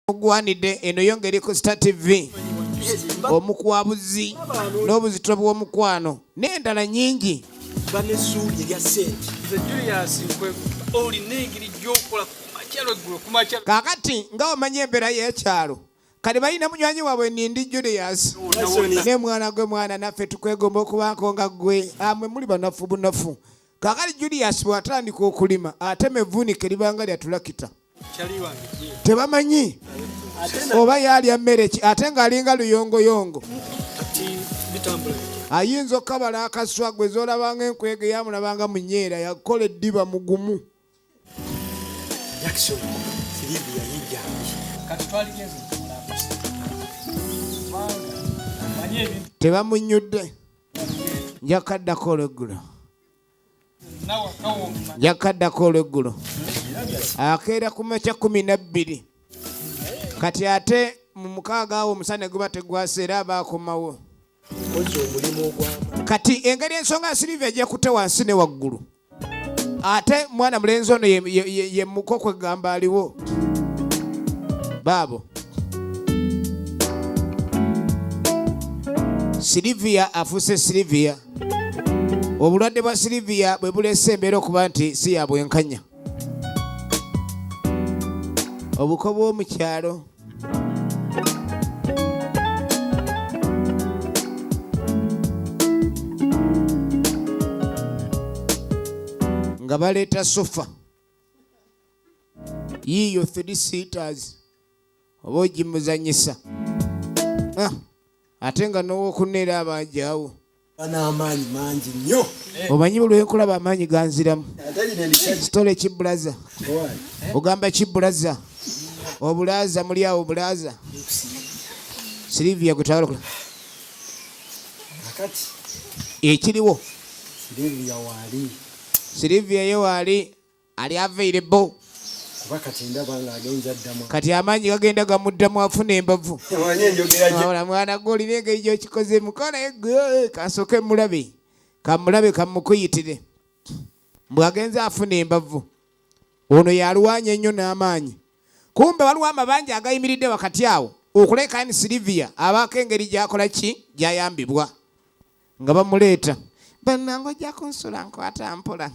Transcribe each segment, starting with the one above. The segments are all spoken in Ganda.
Ogwanide eno yongeri ku Star TV. Omukwabuzi n'obuzito bw'omukwano n'endala nyingi. Banesuuli ya sente. Julius kwe oli negiri gyokola kumakyalo ggulo kumakyalo. Kakati nga omanye embeera y'ekyalo. Kale balina munywanyi waabwe Nindi Julius. Ne mwana gwe mwana naffe tukwegomba okubaako nga ggwe. Amwe muli banafu bunafu. Kakati Julius bw'atandika okulima ate mevvuunike libanga lya tulakita. Tebamanyi oba yalya mmere ki ate ng'alinga luyongoyongo. Ayinza okukabala akaswa gwe zoolabanga enkwege yamulabanga mu nnyeera yakola eddiba mugumu. Tebamunnyudde. Njakaddako olweggulo. Njakaddako olweggulo. Akeera ku makya 12. Kati ate mu mukaaga awo omusana guba tegwase era abaakomawo. Kati engeri ensonga Silivia ejja kutte wansi ne waggulu. Ate mwana mulenzi ono ye mukokwe gamba aliwo. Baabo. Silivia afuuse Silivia. Obulwadde bwa Silivia bwe buleese embeera okuba nti si ya bwenkanya. Obuko bw'omu kyalo. Nga baleeta sofa. Yiyo 3 seaters. Oba ogimuzanyisa. Ate nga n'owookuneera abajjaawo. Amaanyi mangi nnyo. Omanyi buli lwenkulaba amaanyi ganziramu. Sitole kibulaza. Ogamba kibulaza. Obulaza muli awo obulaza. Silivia gutawala kula. Akati. Ekiriwo. Silivia wali. Silivia ye wali ali available. Kuba kati ndaba nga agenza ddamu. Kati amaanyi gagenda gamuddamu afuna embavu. Wanye njogera gye. Wala mwana goli n'engeri gy'okikoze mukola egwe kasooke mulabe. Kamulabe kamukuyitire. Bw'agenza afuna embavu. Ono yalwanya ennyo n'amaanyi. Kumbe waliwo amabanja agayimiridde wakati awo okuleka ni Silivia abaako engeri gy'akola ki gy'ayambibwa nga bamuleeta. Bannango ojja kunsula nkwata mpola.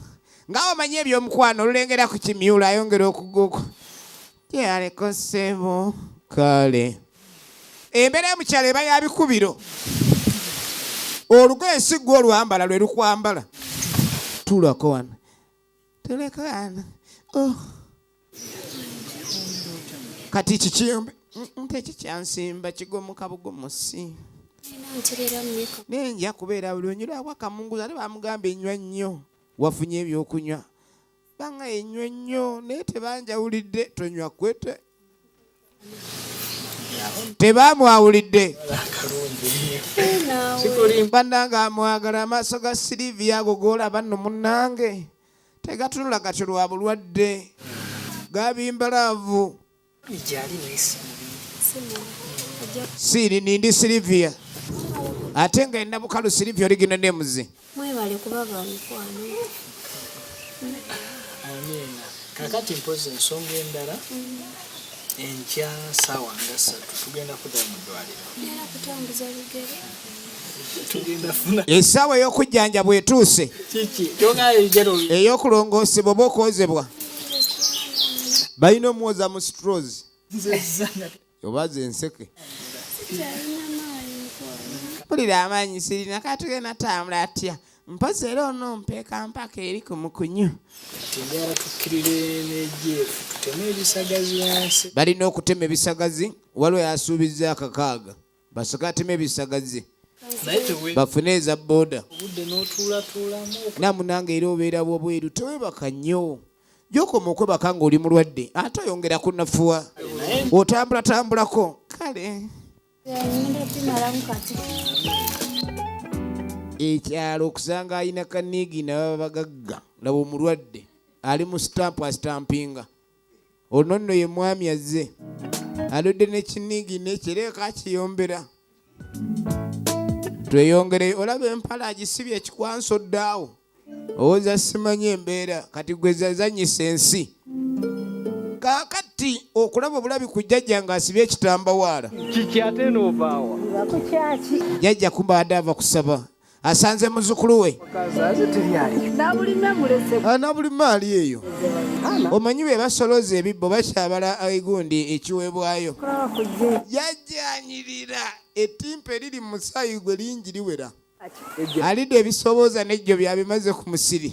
Nga omanyi eby'omukwano olulengera ku kimyula ayongera okuguko. Gyaleko ssebo kale. Embeera y'omukyalo eba ya bikubiro. Olugoye si gwe olwambala lwe lukwambala. Tulako wano. Tuleko wano. Kati kikiyombe. Tekikyansimba kigomuka bugomusi. Nenja kubeera buli onyura wakamunguza ate bamugamba ennywa nnyo. Wafunye ebyokunywa. Banga ennywa nnyo naye tebanjawulidde tonywa kwete. Tebamwawulidde. Bannanga amwagala amaaso ga Silivia ago g'olaba nno munnange. Tegatunula gatyo lwa bulwadde. Gabimbalaavu. Siri Nindi Silivia. Ate nga enna bukalu Silivia oligino nemuzi. Mwebale kubaga mukwano. Amina. Kakati mpozi ensonga endala. Enkya sawa nga 3 tugenda kuddayo mu ddwaliro. Nera kutambuza bigere. Tugenda funa. Essaawa ey'okujjanjabwa etuuse. Kiki? Kyongayo ebigero. Ey'okulongoosebwa oba okwozebwa. Balina omwoza mu straws. Oba ze enseke. Pulira amaanyi sirina katugenda tambula atya. Mpozi era onompeeka mpaka eri ku mukunyu. Tengera tukkirire n'ejjeefu tuteme ebisagazi wansi. Balina okutema ebisagazi waliwo yasuubizza akakaaga. Basooka atema ebisagazi. Bafune eza booda. Obudde n'otuulatuulamu. Namunange era obeera bwobweru tewebaka nnyo. Gy'okoma okwebaka ng'oli mulwadde ate oyongera kunafuwa. Otambulatambulako. Kale. Ekyalo okusanga alina kaniigi nababa bagagga laba omulwadde ali mu sitampu asitampinga. Ono nno ye mwami azze aludde n'ekiniigi n'ekireka kiyombera. Tweyongere olaba empala agisibye ekikwansodde awo. Owoza simanyi embeera kati gwe zazanyisa ensi. Kaakati okulaba obulabi ku jjajja ng'asibye ekitambawaala. Kiki ate n'ovaawa? Jjajja kumba adde ava kusaba. Asanze muzzukulu we. Nabulime ali eyo. Omanyi be basolooza ebibbo bakyabala egundi ekiweebwayo. Yajjanyirira ettimpa eriri mu musaayi gwe lingi liwera. Alidde ebisobooza n'ejjo byabimaze ku musiri.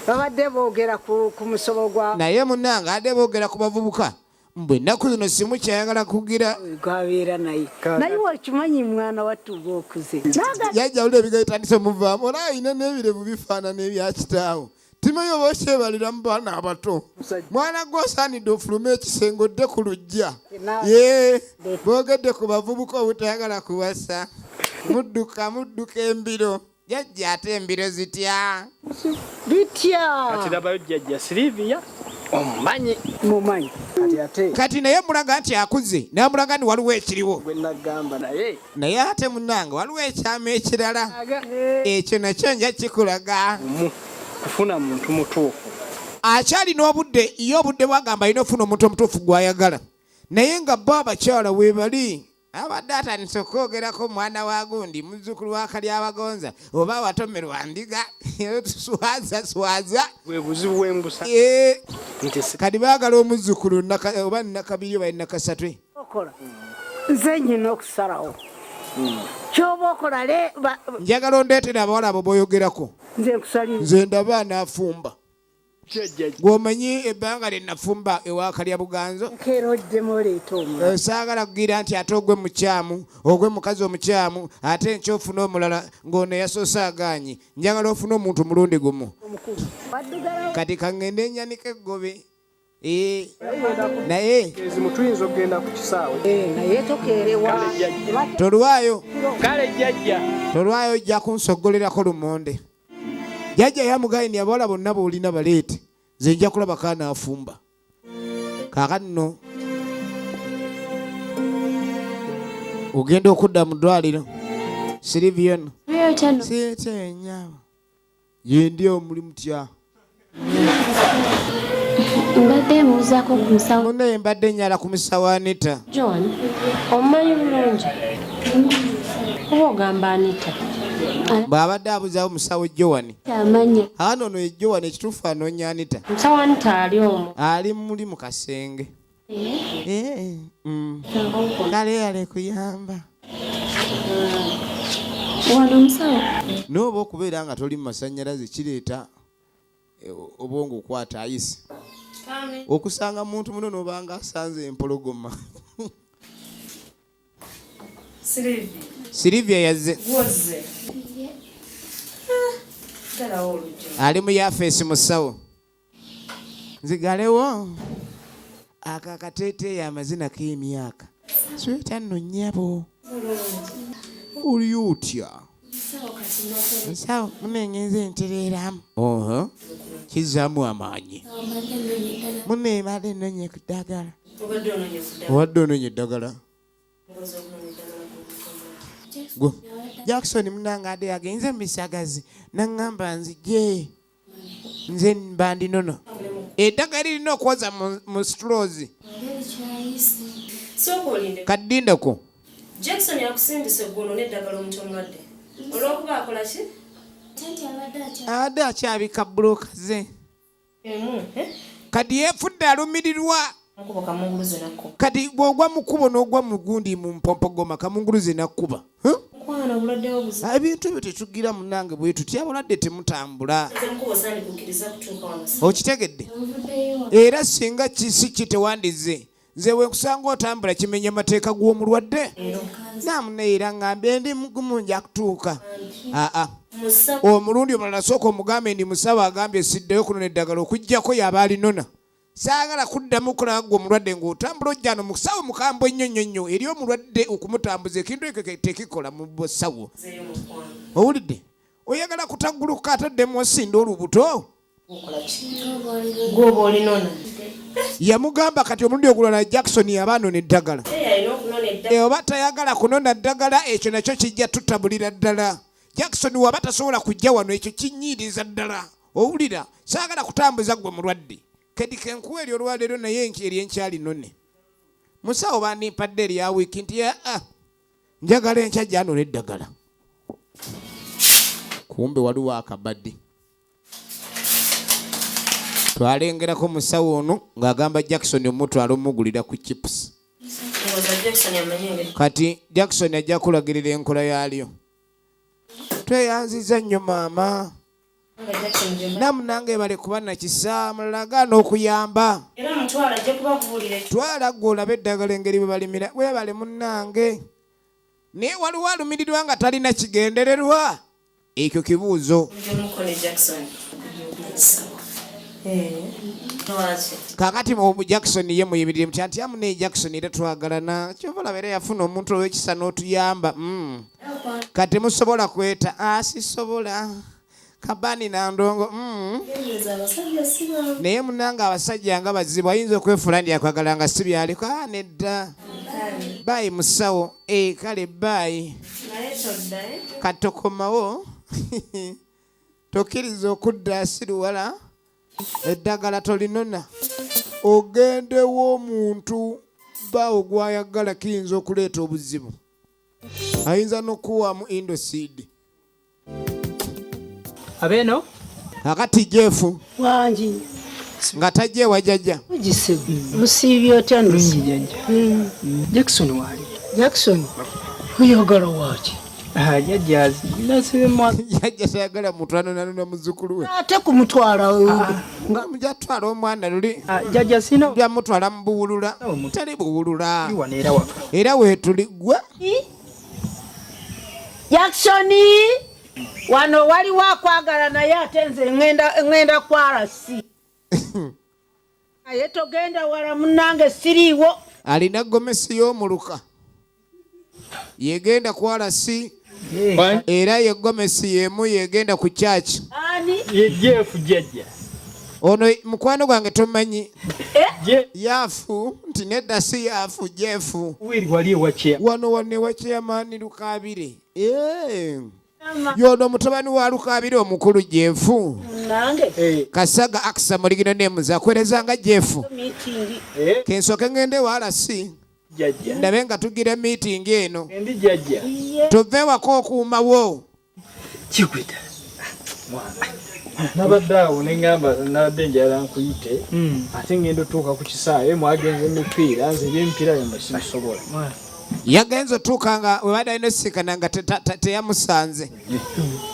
Babadde boogera ku musobo gwa. Naye munnange adde boogera ku bavubuka. Mbwe ennaku zino simu kyayagala kugira. Gwabeera naye. Naye wakimanyi mwana wattu gwokuze. Yajja wulira ebigaitandise omuvaamu. Olaba alina n'ebirevu bifaanana ebya kitaawo. Timanyi oba okyebalira mu baana abato. Mwana gw'osaanidde ofulume ekisenge odde ku luggya. Boogedde ku bavubuka obutayagala kuwasa. Mudduka embiro. Jjajja ate embiro zitya? Bitya. Kati labayo jjajja Silivia omumanyi. Mumanyi. Kati naye mulaga nti akuze. Namulaga nti waliwo ekiriwo. Gwe nagamba naye ate munnange waliwo ekyama ekirala. Ekyo nakyo nja kikulaga. Kufuna muntu mutuufu. Akyalina obudde iyo obudde bwagamba alina ofuna omuntu omutuufu gw'ayagala. Naye nga bo abakyala weebali. Abadde atandise okwogerako mwana wa gundi muzzukulu wa Kalyabagonza oba watomerwa ndiga swaza bwe buzibu bw'embusa. Kati baagala omuzzukulu oba nakabiri oba nakasatu. Nze nyina okusalawo. Ky'oba okola njagala ondeetera abawala abo b'oyogerako. Nze nkusalira. Nze ndaba anaafumba. Gw'omanyi ebbanga lye nafumba ewa Kalyabuganzo. Saagala kugira nti ate ogwe mukyamu ogwe mukazi omukyamu ate nkyofuna omulala ng'ono yasoose agaanyi. Njagala ofune omuntu mulundi gumu. Kati kaŋŋende nnyanika eggobe. Naye mutuyinza okgenda ku kisaawe. Naye tokeerewa. Tolwayo. Kale jjajja. Tolwayo ojja kunsogolerako lumonde. Jjajja yamugaanye abawala bonna b'olina baleete. Nze nja kulaba kaana afumba. Kaakati nno ogenda okudda mu ddwaliro. Silivia no. Siyeteenya. Ye ndi omuli mutya. Mbadde mbuuzaako ku musawo. Munne mbadde nnyala ku musawo Anita. John, omumanyi bulungi. Oba ogamba Anita. Bw'abadde abuzaawo musawo Joan. Amanya. Ono ye Joan ekituufu anoonya Anita. Musawo Anita ali omwo. Ali muli mu kasenge. Kale yale kuyamba. Wano musawo. N'oba okubeera nga toli mu masannyalaze kireeta obwongo okwata ayisi. Okusanga muntu muno n'obanga asanze empologoma. Silivia yazze. Ali mu yafeesi musawo. Nzigalewo. Akakateeteeyo amazina k'emyaka. Sweta nno nnyabo. Oli otya? Musawo munengenze ntereeramu. Kizzaamu amaanyi. Munne mbadde nnonye ku ddagala. Obadde ononye eddagala? Jackson munange adde yagenze mu bisagazi n'aŋŋamba nzije. Nze mba ndi nono. Eddagala lirina okwoza mu straws. Kaddindako. Jackson yakusindise gwono n'eddagala omuntu omulwadde. Olw'okuba akola ki? Abadde akyabika bbulooka ze. Kati yeefudde alumirirwa. Kati bw'ogwa mu kkubo n'ogwa mu gundi mu mpompogoma kamunguluze nakkuba. Ebintu ebyo tetugira munnange bwe tutya abalwadde temutambula. Okitegedde? Era singa kisi kitewandize. Nze we nkusanga otambula kimenya amateeka g'omulwadde. Namuneera ngambe ndi mugumu nja kutuuka. Omulundi omulala sooka omugambe ndi musawo agambye siddeyo kunona eddagala okuggyako yaba alinona. Saagala kuddamu kulaba gwe omulwadde ng'otambula ojja no mu kusawo mukambwe ennyo eri omulwadde okumutambuza ekintu ekyo tekikola mu busawo. Owulidde? Oyagala kutagguluka ataddemu osinda olubuto? Gw'oba olinona. Yamugamba kati omulundi ogulala Jackson yaba anona eddagala. Oba tayagala kunona ddagala ekyo nakyo kijja tutabulira ddala. Jackson waba tasobola kujja wano ekyo kinyiiriza ddala. Owulira? Saagala kutambuza gwe mulwadde. kedi kenkuwa eryo olwaleero naye eryenkyali none musawo banimpadde erya wiiki nti njagala enkya gyano n'eddagala kumbe waliwo akabadde twalengerako musawo ono ng'agamba Jackson omutwala omugulira ku chips kati Jackson ajja kulagirira enkola yaalyo tweyanziza nnyo maama namunange bale kuba nakisa mulagaana okuyamba twala gwe olabe eddagala engeri bwe balimira webale munnange naye waliwo alumirirwa nga talina kigendererwa ekyo kibuuzo kakati mu Jackson ye muyimirire muti anti amune Jackson era twagalana kyobola era yafuna omuntu ow'ekisa n'otuyamba kati musobola kweta sisobola kabani na ndongo naye munanga abasajja nga bazibu ayinza okwefula ndi akwagala nga si byaliko nedda bayi musawo kale bayi katokomawo tokkiriza okudda asiruwala eddagala tolinona ogendewo omuntu bawo gwayagala kiyinza okuleeta obuzibu ayinza n'okuwamu indoseed abeeno akati jeefu wangi nga tajje wajajja musiibye otya lungi jajja Jackson waali Jackson oyagala waki jajja nasibemwa yajja tayagala muntu anonanona muzzukulu we ate kumutwala nga mujatwala omwana luli jajja sino byamutwala mu buwulula teri buwulula waneera waka era weetuli gwe Jackson wano waliwo akwagala naye ate nze ngenda kwarasi naye togenda wala munnange siriiwo alina gomesi y'omuluka yegenda kwalasi era ye gomesi yemu yegenda ku kyaki ani jeefu jajja ono mukwano gwange tomanyi yaafu nti nedda si yaafu jeefu wiri wali ewakya wano wane wakyamaani Lukaabire yono mutabani wa Lukaabire omukulu jeefu nange Kasaga akisa muligino nemuza kwerezanga jeefu meeting kensoke ngende walasi jajja ndabe nga tugira meeting eno endi jajja tove wako okuumawo kikwita nabadde awo neŋŋamba nabadde njala nkuyite ate ngenda otuuka ku kisaawe mwagenza emipiira nze ebyemipiira byomba sibisobola yagenza otuuka nga webadde alina osinkana nga teyamusanze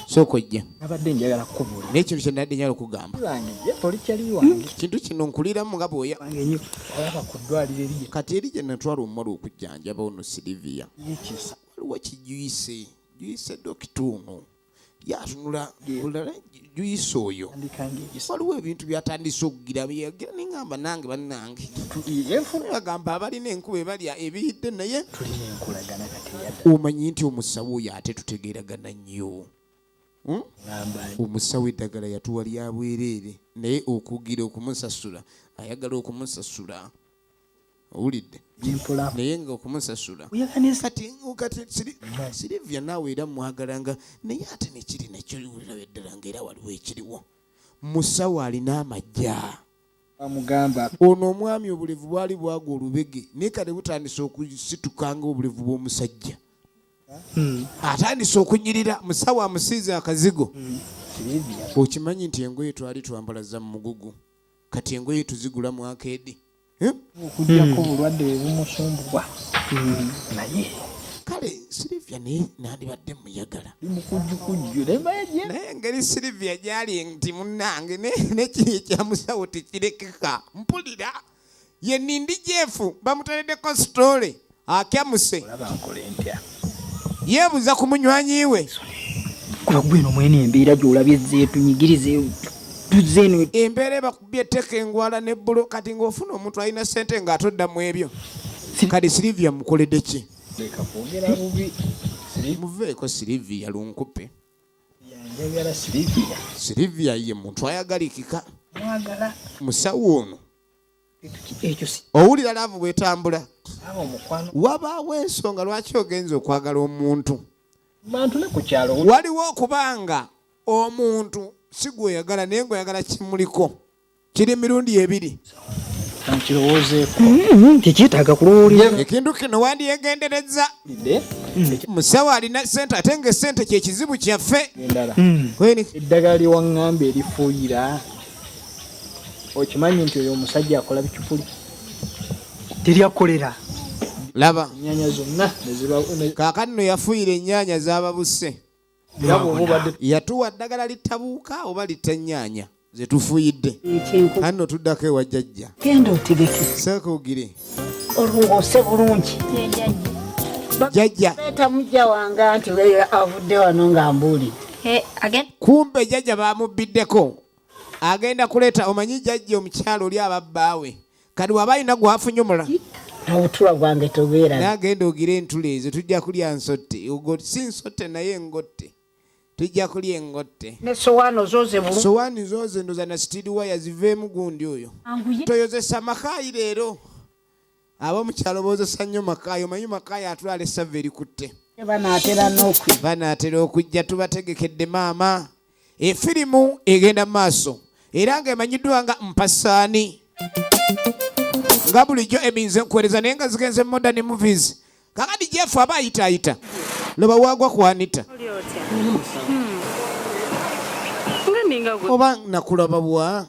sooka ojja nabadde njagala kukubuulira naye ekintu kye nadde njala okugamba lange ye tolikyali wange kintu kino nkuliramu nga bwoya wange nyo olaba ku ddwaliro eriye kati eri gye natwala omumala okujjanjaba ono Silivia yekisa waliwo kijuyise dokita ono yatunula olala juyise oyo andikange egisa waliwo ebintu byatandise okugira yagira neŋŋamba nange bannange agamba abalina enkuba ebalya ebiyidde naye tulina enkolagana kati yadda omanyi nti omusawo oyo ate tutegeeragana nnyo omusawo eddagala yatuwa lya bwereere naye okugira okumusasula ayagala okumusasula owulidde naye nga okumusasula kati Silivia naawe era mwagalanga naye ate nekiri nekyoliwulirawo eddala ngaera waliwo ekiriwo musawo alina amajja amugamba ono omwami obulevu bwali bwagwa olubege naye kale butandise okusitukanga obulevu bw'omusajja atandise okunyirira musawo amusiize akazigo okimanyi nti engoye twali twambala za mugugu kati engoye tuzigula mu akeedi okugjako obulwadde bwebumusumbuwa naye kale Silivia naye nandibadde muyagala limukujjukujju nemaye naye engeri Silivia gyali nti munnange nekiri ekyamusawo tekirekeka mpulira ye nindi jeefu bamutereddeko sitole akyamuse olaba nkole ntya yeebuza ku munywanyi we kuba gweno mwene embeera gy'olabye zeetunyigirize tuzeeno embeera ebakubye etteka engwala nebbulo kati ng'ofuna omuntu alina ssente ng'atodda mu ebyo kati Silivia mukoledde ki leka kwogera bubi muveeko Silivia lunkupe yanjagala Silivia Silivia ye muntu ayagalikika mwagala musawo ono ekyo si owulira laavu bwetambula aba omukwano wabaawo ensonga lwaki ogenza okwagala omuntu bantu ne ku kyalo waliwo okubanga omuntu si gweyagala naye gweyagala kimuliko kiri mirundi ebiri. Kankirowoozeeko. Tekyetaaga kulowoolera. Ekintu kino wandyegendereza. Musawo alina ssente ate ng'essente kye kizibu kyaffe. Endala. Kweni Eddagala lyewaŋŋamba erifuuyira. Okimanyi nti oyo omusajja akola bicupuli. Teryakolera. laba Ennyaanya zonna ne ziba kaakati no yafuuyira ennyaanya z'ababuse. era bw'oba obadde Yatuwa ddagala litabuuka oba littannyaanya ze tufuuyidde. Hano tuddako ewa jjajja. Genda otegeke. Seekuugire. Olungoose bulungi. Jjajja. Leeta mujja wange anti avudde wano ng'ambuulidde. Kumbe jjajja bamubbiddeko. Agenda kuleeta omanyi jjajja omukyalo oli ababbaawe. Kati waba alina gwafunyumula. Obutula bwange tobeera. N'agenda ogira entula ezo tujja kulya nsotte. Si nsotte naye engotte. Tujja kulya engotte. Ne sowaano zooze bulungi. Sowaani zooze ndoza na stiri waya ziveemu gundi oyo. Toyozesa makaayi leero. Ab'omukyalo boozesa nnyo makaayi. Omanyi makaayi atwala essava erikutte. Banaatera okujja tubategekedde maama. Efirimu egenda mu maaso. Era ng'emanyiddwa nga Mpasaani. Nga bulijjo eminze nkuweereza naye nga zigenze modern movies. Kakati Jeff aba ayitaayita. Loba waagwa ku Anita. Oba nakulaba bwa?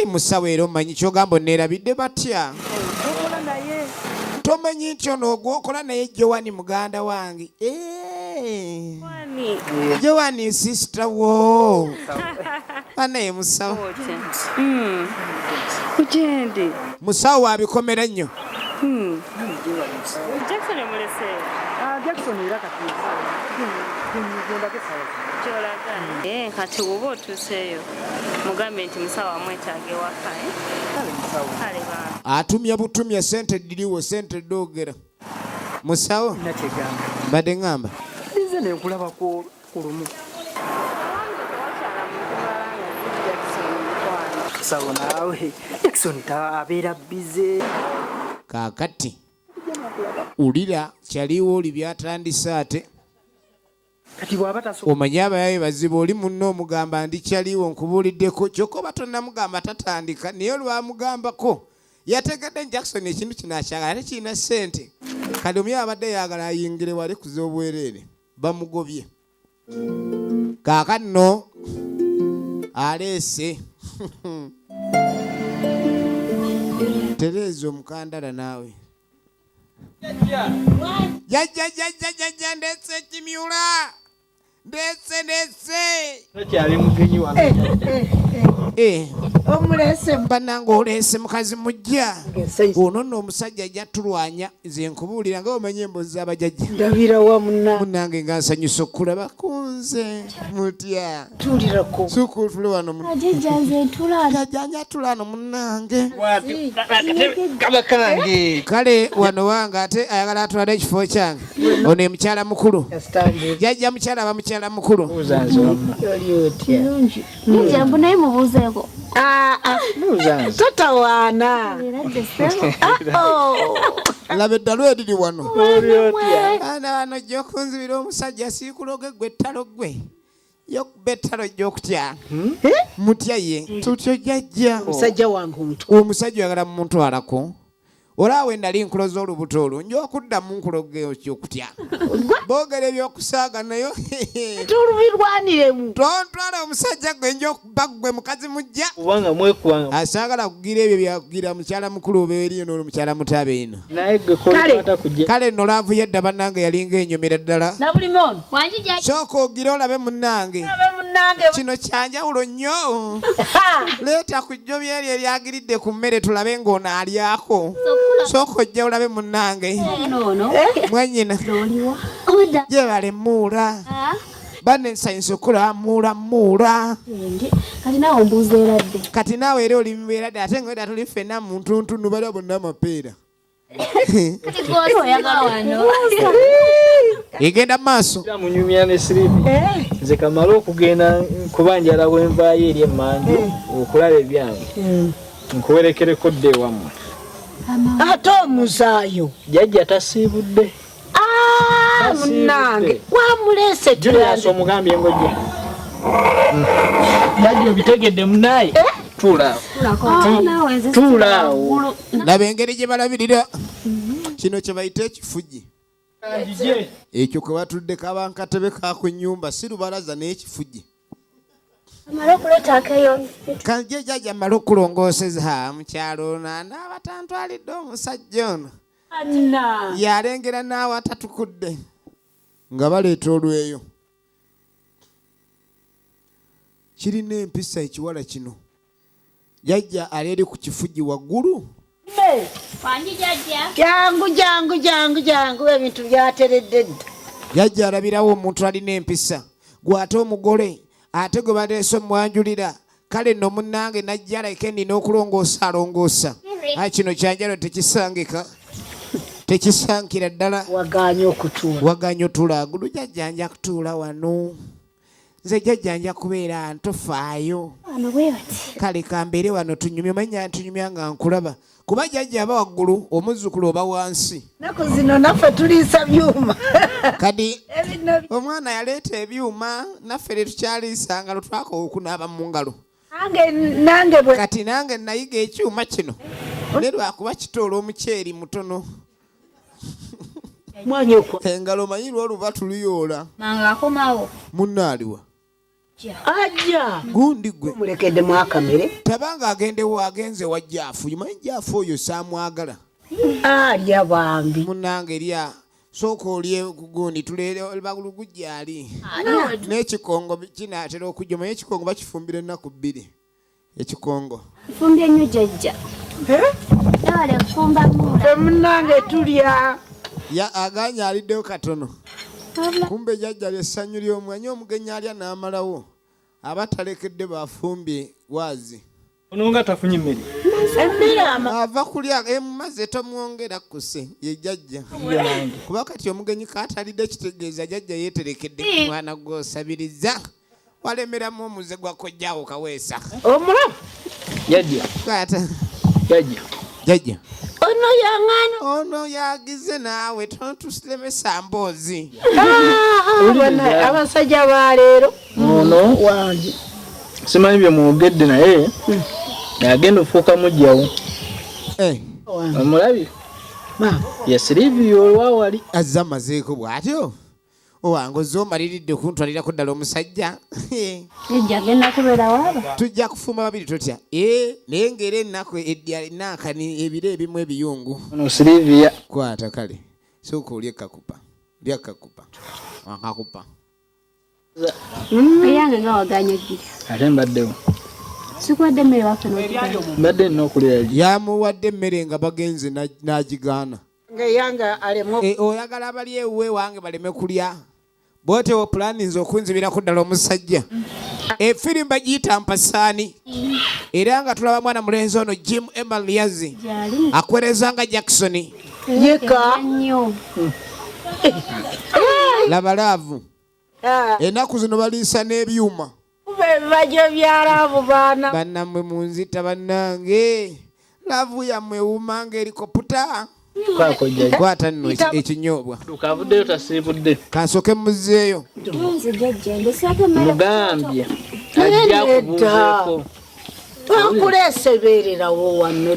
Musawo era omanyi kyogamba onneerabidde batya? Tomanyi nti ono gwokola naye Joani muganda wange. Joani sister wo. Anaye musawo. Kugende. Musawo wabikomera nnyo. Jackson mulese. Jackson era kati. Kati woba otuuseeyo mugambe nti musawo amwetaaga ewaka. Atumya butumya sente diriwo sente dogera. Musawo badde ngamba. Nze ne nkulaba ku lumu. Sawo naawe Jackson abeera bize. Kaakati ulira kyaliwo oli byatandise ate. Kati bw'aba tasobola. Omanyi abayaye bazibu oli munno omugamba ndikyaliwo nkubuuliddeko kyokka oba tonnamugamba tatandika naye olwamugambako yategedde Jackson ekintu kino akyagala ate kirina ssente. Kati omuyaye abadde yagala ayingire wali kuza obwereere bamugobye. Kaakati nno aleese Tereeza omukandala naawe. Jajja ndetse ekimyula. Ndetse. takyali mugenyi wano. Omulese Bannange oleese mukazi mujja. Ono nno omusajja ajja tulwanya nze nkubuulira nga omanyi emboozi z'abajjajja. ndabira wa munna. Munnange nga nsanyusa okulaba kunze mutya. Tulirako. Sukutule wano jajja tula wano munnange. Kaba kange. Kale wano wange ate ayagala atwala ekifo kyange. Ono ye mukyala mukulu. Jajja mukyala aba mukyala mukulu. Buuzanze wamma. Jambo naye mubuuzeeko. Totawaana. Laba eddalo eriri wano. Ana wano ojja okunzibira omusajja siikuloge gwe ettalo gwe. Yokuba ettalo ojja okutya. Mutya ye. Tutyo jjajja. Musajja wange omuntu. Omusajja oyagala mumuntwalako. Olaawe nali nkuloza olubuto olwo nja okuddamu nkuloge okyokutya. Boogera ebyokusaaga nayo. Tulubirwaniremu. Tontwala omusajja gwe nja okuba gwe mukazi mujja. Kubanga mwekubanga. Asaagala kugira ebyo byakugira mukyala mukulu oba eriyo n'omukyala mutabe eno. Naye gwe kolekwata kujja. Kale nno laavu yadda bannange yalinga enyomera ddala. Nabulimi ono. Sooka ogire olabe munnange. Kino kyanjawulo nnyo. Leeta ku jjobya eryo eryagiridde ku mmere tulabe ng'ono alyako. Sooka ojja olabe munnange. Mwannyina. Gye bale muula. Banne nsanyusa okulaba muula. Kati naawe ombuuza eradde. Kati naawe era oli mubeeradde ate nga tuli ffenna mu ntuntunu baliwa bonna amapeera. Egenda mu maaso. Munyumya ne siripi. Nze kamala okugenda kubanjala bwenvaayo eri emmanju okulaba ebyange. Nkuwerekereko dde ewammwe. Ate omuzaayo. Jjajja tasiibudde. Munnange wamulese Julius omugambye ng'ojja. Jajja obitegedde munaye. Tuulaawo. Tuulaawo. Laba engeri gye balabirira. Kino kye bayita ekifugi. Ekyo kwe batuddeko abankatebe kaku nnyumba si lubalaza n'ekifugi. Kanje jjajja mmale okulongooseza mukyalo n'aba tantwalidde omusajja ono. Yalengera naawe atatukudde nga baleeta olweyo. Kirina empisa ekiwala kino. Jjajja ali eri ku kifugi waggulu. Jangu ebintu byateredde dda. Jjajja alabirawo omuntu alina empisa. Gw'ate omugole ate gwe baleese omwanjulira. Kale nno munnange najja aleke nina okulongoosa alongoosa. Kino kyanjalo tekisangika. Tekisankira ddala. Waganya otuula. Gulu jjajja nja kutuula wano. Nze jjajja nja kubeera ntofaayo. Kale kambeere wano tunyumye manya ntunyumya nga nkulaba. Kuba jjajja aba waggulu omuzzukulu oba wansi. Naku zino naffe tuliisa byuma. Kadi omwana yaleeta ebyuma naffe tetukyaliisanga lutwako okunaaba mu ngalo. Nange bwe. Kati nange nayiga ekyuma kino. Ne lwakuba kitoola omuceeri mutono. Engalo manyirwa oluba tuluyoola. Manga akomawo. Munnaaliwa. Ajja. Gundi gwe. Mulekedde mwakamere. Tabanga agendewo agenze wa Jaafu. Yumanyi Jaafu oyo saamwagala. Alya bambi. Munnange lya. Sooka olye gundi tuleere bagulugujjaali. N'ekikongo kinaatera okujja. Manyi ekikongo bakifumbira ennaku 2. Ekikongo. Fumbye nnyo jjajja. Dawale kufumba munda. Munnange tulya. Ya aganya aliddeyo katono. Kumbe jjajja ly'essanyu ly'omwanyi omugenyi alya n'amalawo. Abatalekedde bafumbye waazi. Ono nga tafunye mmere. Ava kulya emaze tomwongera kuse ye jjajja. Kuba kati omugenyi kaatalidde kitegeeza jjajja yeeterekedde mwana gw'osabiriza. Walemeramu omuze gwa kojjaawo kaweesa. Omulamu. Jjajja. Kwata. Jjajja. Ono yangano. Ono yagize naawe tontusilemesa mboozi. Abasajja ba leero. Ono wangi. Simanyi bye mwogedde naye. Agenda ofuuka mujjawo. Omulabye? Yasirivio olwawali. Azza amazeeko bw'atyo. Owange ozze omaliridde kuntwalirako ddala omusajja. Ejja agenda kubeera waba. Tujja kufumba babiri totya. Naye ng'era ennaku naakani ebiro ebimu ebiyungu. Ono Silivia. Kwata kale. Sooka olye kakupa. Lya kakupa. Akakupa. Eyange nga waganya ggiri. Ate mbaddewo. Sikuwadde emmere waffe n'okugana. Mbadde nina okulya egi. Yamuwadde emmere nga bagenze n'agigaana. Ng'eyanga alemu. Oyagala abali ewuwe wange baleme kulya. Bw'otyo pulaninze okunzibirako ddala omusajja. Efirimu bagiyita Mpasaani. Era nga tulaba mwana mulenzi ono Jim Emaliazi. Akwereza nga Jackson. Yeka. Laba laavu. Ennaku zino baliisa n'ebyuma. Bajo byalaavu baana. Bannammwe munzita bannange. Laavu yammwe ewumanga erikoputa. Kwata nno ekinyoobwa. Tukavuddeyo tasiibudde. Kansooke mmuzeeyo. Mugambye. Ajja kubuuzeeko. Twakuleesebeererawo wano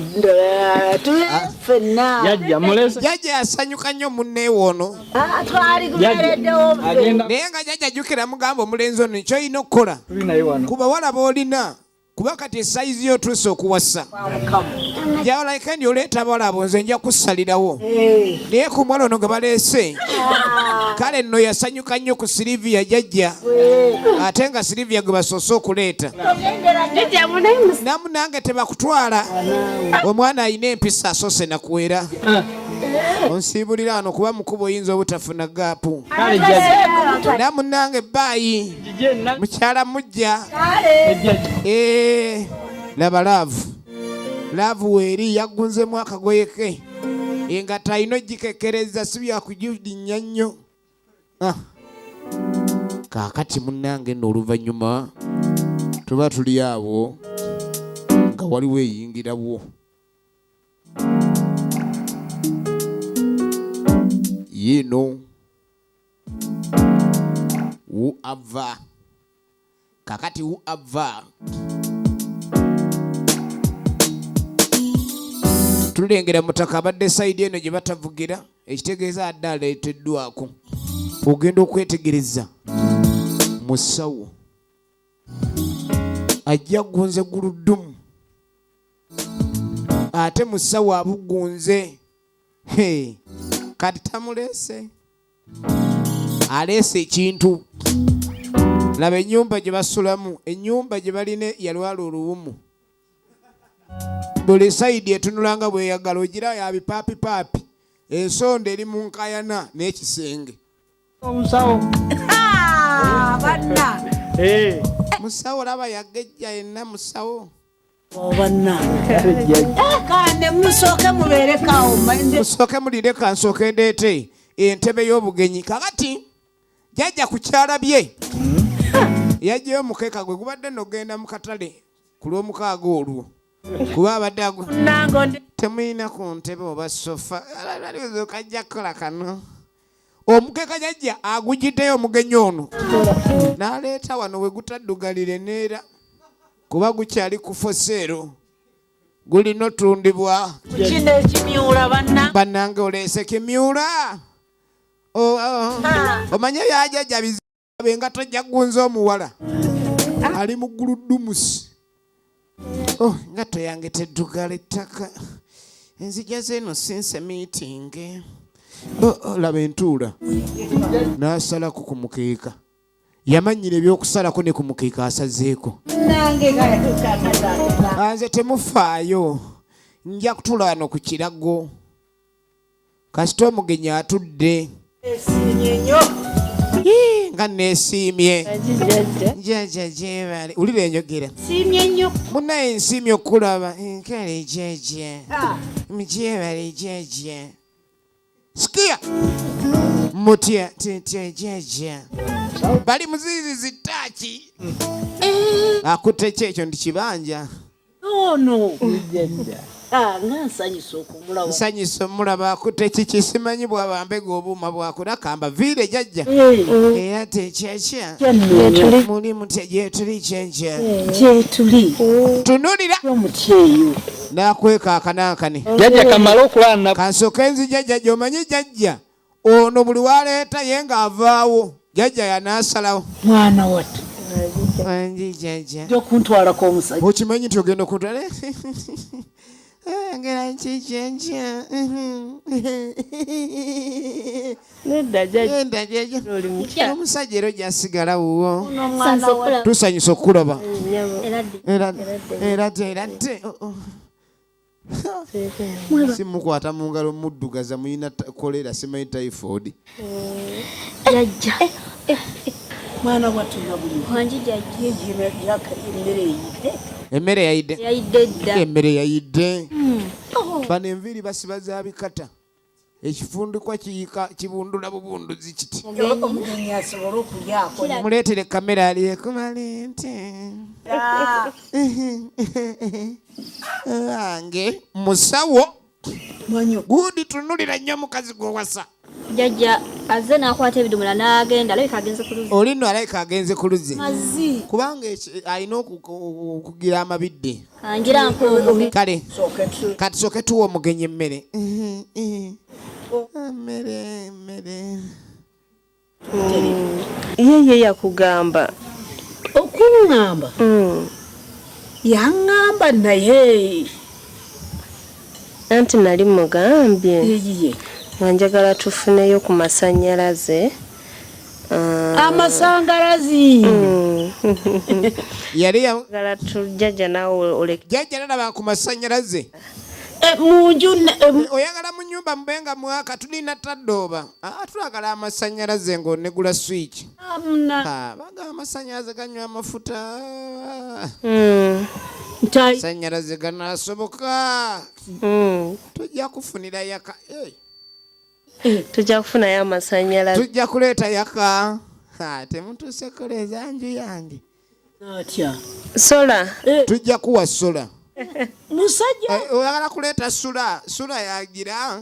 ffenna. Jjajja mulese. Jjajja yasanyuka nnyo munneewo ono. Twali kubeereddewo ffe. Naye nga jjajja ajjukira mugamba omulenzi ono ky'olina okukola. Kuba walaba olina. Kuba kati esayizi yo tuuse okuwasa. Gyawalaka ndi oleeta abawala abo nze nja kussalirawo. Naye ku mwala ono gwe baleese. Kale nno yasanyuka nnyo ku Silivia jjajja. Ate nga Silivia gwe basoose okuleeta. Namu nange tebakutwala. Omwana alina empisa asoose nakuwera. Onsiibulira wano kuba mukubo oyinza obutafuna gaapu. Namu nange baayi. Mukyala mujja. Laba laavu. Laavu weeri yagunzemu akagoye ke. Engatta alina ogikekereza si byakugirinnya nnyo. Kaakati munnange nno oluvannyuma tuba tuli awo nga waliwo eyingirawo. Yino wu ava kakati ava tulengera mutaka abadde sayidi eno gye batavugira ekitegeeza adde aleeteddwako ogenda okwetegereza musawo ajja gunze guluddumu ate musawo abugunze kati tamuleese aleese ekintu laba ennyumba gye basulamu ennyumba gye baline yalwala oluwumu buli sayidi etunulanga bweyagala ogira yabipaapi ensonda eri mu nkayana n'ekisenge omusawo banna musawo laba yagejja yenna musawo banna kande musooke mubeerekawo musooke mulire kansooke ndeete entebe y'obugenyi kakati jajja ku kyala bye yajjayo omukeeka gwe gubadde nogenda mu katale ku lw'omukaaga olwo kuba abadde temuyina ku ntebe oba sofa kajja kukola kano omukeeka jajja agugiddeyo omugenyi ono n'aleeta wano we gutaddugalire neera kuba gukyali ku foseero gulina otundibwa kino ekimyula bannange oleese kimyula omanye yajajja bizabe nga tojja gunza omuwala ali mu guludumusi ngato yange teddugala ettaka enzija zeeno sinse miitinge laba entuula n'asalako ku mukeeka yamanyira ebyokusalako ne ku mukeeka asazeeko nze temufaayo nja kutuula wano ku kirago kasita omugenyi atudde nga neesiimye jaja gyebale ulira enjogera munaye nsiimye okulaba nkale jaja migyebale jaja sikia mutya tetya jaja bali muzizi zitaaki akutte ki ekyo ndi kibanja ono nsanyisa okumulaba nsanyisa omulaba akutte ki kisimanyi bwabambega obuuma bwakulakamba viire jajja era tekyakya muli mutya gyetuli kyekya gyetuli tunulira omutyeyo nakweka akanankane jajja kamala okulana kansooka enzi jajja gy'omanyi jajja ono buli waleeta ye ng'avaawo jajja yanaasalawo mwana wattu wangi jajja okuntwalako omusajja okimanyi nti ogenda okuntwala ngera kikyenja nedda jajja jajja omusajja era gyasigala wuwo tusanyusa okukulaba eradde simukwata mu ngalo muddugaza muyina kolera simanyi typhoid jajja mwana wattu wangi jajja emmere yayidde yayidde dda emmere yayidde bano enviiri basiba za bikata ekifundikwa kibundula bubunduzi kiti omugenyi asobole okulyako muleetere kamera alyekumale nte wange musawo gundi tunulira nnyo omukazi gwowasa jajja azze n'akwata ebidomola n'agenda alabika agenze ku luzzi olino alabika agenze ku luzzi mazzi kubanga alina okugira amabidde angira nkoomu kale kati soke tuwa omugenyi emmere emmere ye yakugamba okuŋŋamba yaŋŋamba naye anti nali mugambye eyiye nga njagala tufuneyo ku masannyalaze amasangalazi yali njagala tujjajja naawe oleke jajja nalaba ku masannyalaze munju oyagala mu nnyumba mubenga mwaka tulina tadooba tulagala amasannyalaze ng'onegula switch baga amasannyalaze ganywa amafuta amasannyalaze ganaasoboka tujja kufunira yaka tujja kufunayo amasannyalaze tujja kuleeta yaka temutuuse kuleeza nju yange atya sola tujja kuwa sola musajja oyagala kuleeta sula yagira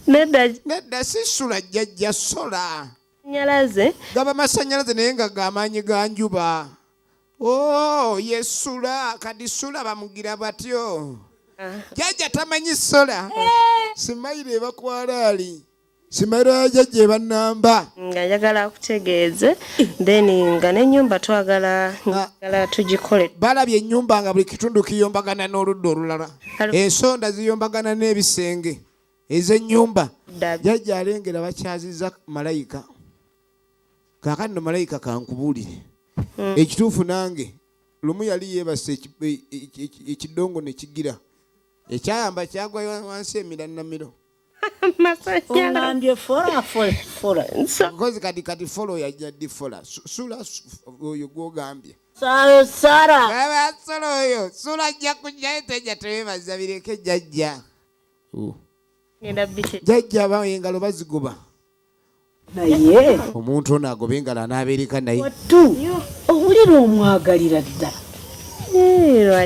nedda si sula jjajja sola nyalaze gaba masannyalaze naye nga gamaanyi ga njuba Oh, yesula kadi sula bamugira batyo. Jajja tamanyi sola. Simaire bakwala ali. Simaire jajja banamba. Nga njagala akutegeeze then nga n'ennyumba twagala tugikole. Balabye ennyumba nga buli kitundu kiyombagana n'oludda olulala. Ensonda ziyombagana n'ebisenge. Ez'ennyumba. Jajja alengera bakyaziza malayika. Kaakati no malayika kankubuulire. Ekituufu nange lumu yali yeebase ekidongo ne kigira. Ekyayamba kyagwa wansi emiranamiro. Ongambye fola. Kozi kati folo yajja ddi fola. Sula oyo gwogambye. Sara. Baba sula oyo. Sula ajja kujjayo tejja teweebaza bireke jajja. Jajja abawo engalo bazigoba. Naye. Omuntu ono agoba engalo anaabeereka naye. Wattu. Owulira omwagalira ddala.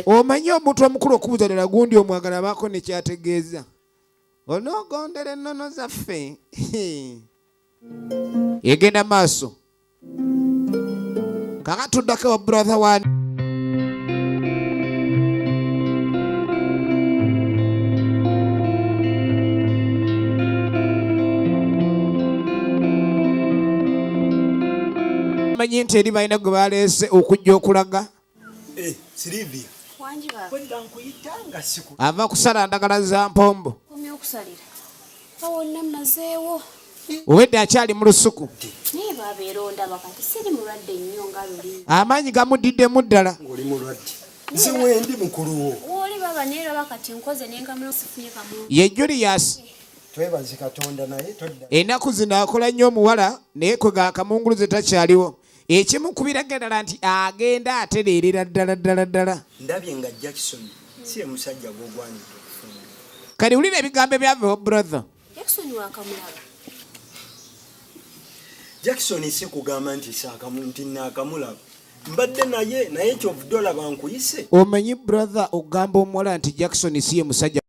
Omanyi omuntu omukulu okubuuza ddala gundi omwagala abaako ne kyategeeza. Onoogondera ennono zaffe. Egenda maaso. Kaka tuddako wa brother one. Manyi nti eri balina gwe baleese okujja okulaga. Silivia. Wanjiba. Kwenda nkuyitanga siku. Ava kusala ndagala za mpombo. Komye okusalira. Awonna mazeewo. Obwedde akyali mu lusuku. Naye babeeronda bakati siri mulwadde nnyo nga luli. Amaanyi gamudiddemu ddala. Ng'oli mulwadde. Nsi wendi mukulu wo. Wooli baba neera bakati nkoze n'enkamula sifunye kamu. Ye Julius. Twebaze Katonda naye todda. Ennaku zino akola nnyo omuwala naye kwe gaakamunguluze takyaliwo. Ekimu kubiraga ddala nti agenda atereerera ddala. Ndabye nga Jackson si ye musajja gw'ogwanidde okufuna. Kati wulira ebigambo byava brother. Jackson wakamulaba. Jackson si kugamba nti naakamulaba. Mbadde naye kyovudde olaba nkuyise. Omanyi brother ogamba omuwala nti Jackson si ye musajja